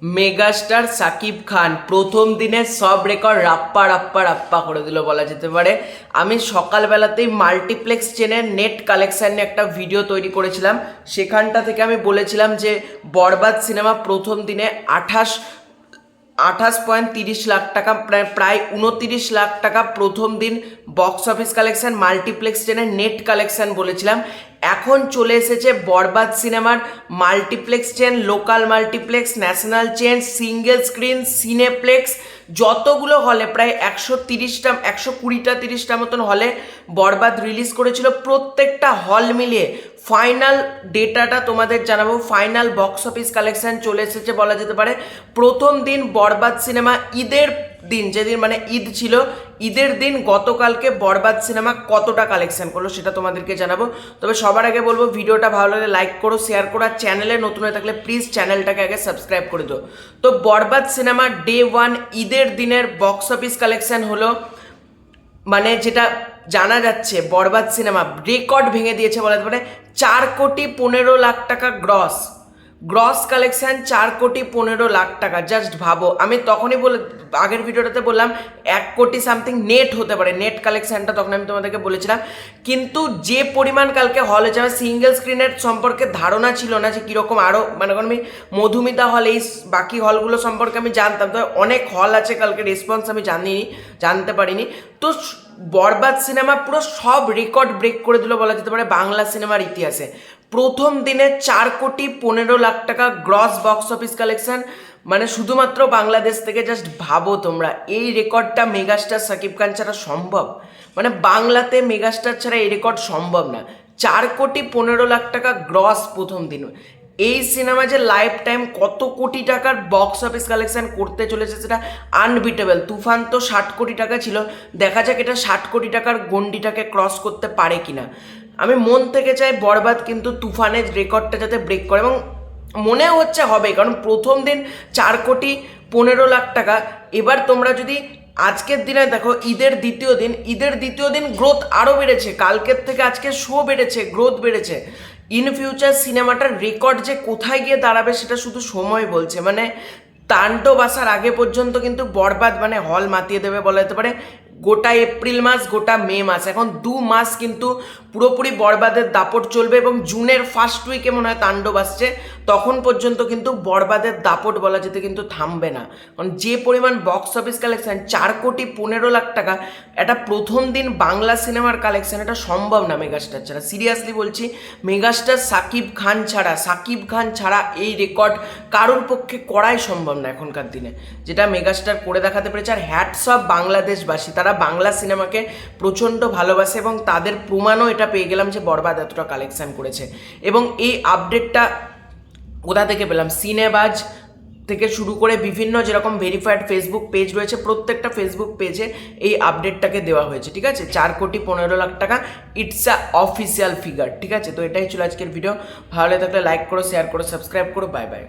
Megastar Shakib Khan প্রথম দিনে সব রেকর্ড রাপ্পা রাপ্পা রাপ্পা করে দিল বলা যেতে পারে। আমি সকালবেলাতেই মাল্টিপ্লেক্স চেনের নেট কালেকশন নিয়ে একটা ভিডিও তৈরি করেছিলাম। সেখানটা থেকে আমি বলেছিলাম যে বরবাদ সিনেমা প্রথম দিনে 28.30 লাখ টাকা, প্রায় 29 লাখ টাকা প্রথম দিন বক্স অফিস কালেকশন, মাল্টিপ্লেক্স চেনের নেট কালেকশন বলেছিলাম। এখন চলে এসেছে বরবাদ সিনেমার multiplex chain, local multiplex, national chain, single screen, cineplex, যতগুলো হলে প্রায় 120টা মতন হলে বরবাদ রিলিজ করেছিল। প্রত্যেকটা হল মিলিয়ে ফাইনাল ডেটাটা তোমাদের জানাবো। ফাইনাল বক্স অফিস কালেকশন চলে এসেছে বলা যেতে পারে। প্রথম দিন বরবাদ সিনেমা ঈদের দিন, যেদিন মানে ঈদ ছিল, ঈদের দিন গতকালকে বরবাদ সিনেমা কতটা কালেকশন করলো সেটা তোমাদেরকে জানাবো। তবে সবার আগে বলবো ভিডিওটা ভালো লাগলে লাইক করো, শেয়ার করো, আর চ্যানেলে নতুন হয়ে থাকলে প্লিজ চ্যানেলটাকে আগে সাবস্ক্রাইব করে দিও। তো বরবাদ সিনেমা ডে 1 ঈদের দিনের বক্স অফিস কালেকশন হলো, মানে যেটা জানা যাচ্ছে বরবাদ সিনেমা রেকর্ড ভেঙে দিয়েছে বলা যেতে পারে। 4,15,00,000 টাকা গ্রস কালেকশন, 4,15,00,000 টাকা। জাস্ট ভাবো, আমি তখনই আগের ভিডিওটাতে বললাম 1 কোটি সামথিং নেট হতে পারে, নেট কালেকশনটা তখন আমি তোমাদেরকে বলেছিলাম। কিন্তু যে পরিমাণ কালকে হল হয়েছে, আমার সিঙ্গেল স্ক্রিনের সম্পর্কে ধারণা ছিল না যে কীরকম আরও, মানে আমি মধুমিতা হল, এই বাকি হলগুলো সম্পর্কে আমি জানতাম, তো অনেক হল আছে, কালকে রেসপন্স আমি জানতে পারিনি। তো বরবাদ সিনেমা পুরো সব রেকর্ড ব্রেক করে দিল বলা যেতে পারে বাংলা সিনেমার ইতিহাসে। প্রথম দিনে 4,15,00,000 টাকা গ্রস বক্স অফিস কালেকশন, মানে শুধুমাত্র বাংলাদেশ থেকে। জাস্ট ভাবো তোমরা, এই রেকর্ডটা মেগাস্টার সাকিব খান ছাড়া সম্ভব? মানে বাংলাতে মেগাস্টার ছাড়া এই রেকর্ড সম্ভব না। 4,15,00,000 টাকা গ্রস প্রথম দিন। এই সিনেমা যে লাইফ টাইম কত কোটি টাকার বক্স অফিস কালেকশন করতে চলেছে সেটা আনবিটেবল। তুফান তো 60 কোটি টাকা ছিল, দেখা যাক এটা 60 কোটি টাকার গন্ডিটাকে ক্রস করতে পারে কিনা। আমি মন থেকে চাই বরবাদ কিন্তু তুফানের রেকর্ডটা যাতে ব্রেক করে, এবং মনে হচ্ছে হবে, কারণ প্রথম দিন 4,15,00,000 টাকা। এবার তোমরা যদি আজকের দিনে দেখো, ঈদের দ্বিতীয় দিন গ্রোথ আরও বেড়েছে, কালকের থেকে আজকে শো বেড়েছে, গ্রোথ বেড়েছে। ইন ফিউচার সিনেমাটার রেকর্ড যে কোথায় গিয়ে দাঁড়াবে সেটা শুধু সময় বলছে। মানে তাণ্ডব আসার আগে পর্যন্ত কিন্তু বরবাদ মানে হল মাতিয়ে দেবে বলা যেতে পারে। গোটা এপ্রিল মাস, গোটা মে মাস, এখন 2 মাস কিন্তু পুরোপুরি বরবাদের দাপট চলবে, এবং জুনের ফার্স্ট উইকে মনে হয় তাণ্ডব আসছে। তখন পর্যন্ত কিন্তু বরবাদের দাপট বলা যেতে কিন্তু থামবে না, কারণ যে পরিমাণ বক্স অফিস কালেকশন 4,15,00,000 টাকা, এটা প্রথম দিন বাংলা সিনেমার কালেকশন, এটা সম্ভব না মেগাস্টার ছাড়া। সিরিয়াসলি বলছি, মেগাস্টার সাকিব খান ছাড়া এই রেকর্ড কারোর পক্ষে করাই সম্ভব না এখনকার দিনে, যেটা মেগাস্টার করে দেখাতে পেরেছে। আর হ্যাটস অফ বাংলাদেশবাসী, তারা বাংলা সিনেমাকে প্রচণ্ড ভালোবাসে, এবং তাদের প্রমাণও এটা পেয়ে গেলাম যে বরবাদ এতটা কালেকশন করেছে। এবং এই আপডেটটা কোথা থেকে পেলাম? সিনেবাজ থেকে শুরু করে বিভিন্ন যেরকম ভেরিফাইড ফেসবুক পেজ রয়েছে, প্রত্যেকটা ফেসবুক পেজে এই আপডেটটাকে দেওয়া হয়েছে। ঠিক আছে, 4,15,00,000 টাকা, ইটস আ অফিসিয়াল ফিগার। ঠিক আছে, তো এটাই ছিল আজকের ভিডিও। ভালো লাগলে থাকলে লাইক করো, শেয়ার করো, সাবস্ক্রাইব করো। Bye bye.